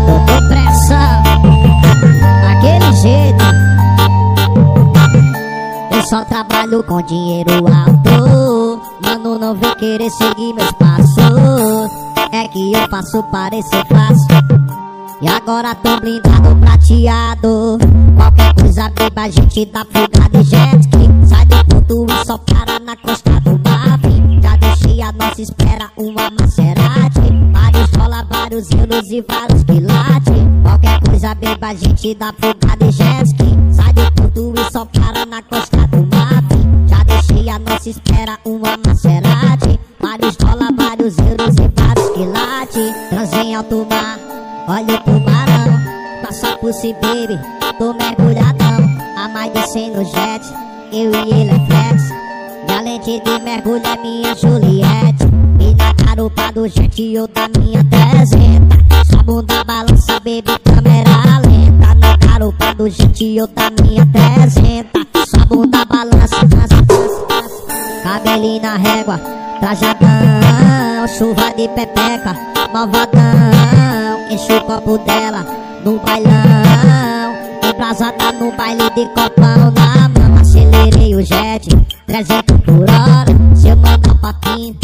Tô com pressão, aquele jeito. Eu só trabalho com dinheiro alto. Mano, não vem querer seguir meus passos. É que eu faço parecer fácil. E agora tô blindado, prateado. Qualquer coisa, beba, a gente dá fuga de jet ski. Sai do ponto e só para na costa do mar. Já deixei a nossa espera uma Maserati. Vários dólares, vários euros e vários quilates. Qualquer coisa, beba, a gente dá fuga de jet ski. Sai do ponto e só para na costa do mar. Já deixei a nossa espera uma Maserati. Vários dólares, vários euros e vários quilates. Transei em alto mar, olha o tubarão, passa por si, baby, tô mergulhadão. A mais descendo jet, eu e ele é flex. E além de mergulho é minha Juliette. E na garupa do jet eu da minha 300. Sua bunda balança, baby, câmera lenta. Na garupa do jet eu da minha 300. Sua bunda balança, cabelinho na régua, trajadão, chuva de pepeca, malvadão. Enche o copo dela no bailão, embrasada no baile de copão na mão. Acelerei o jet, 300 por hora. Se eu mandar papinho,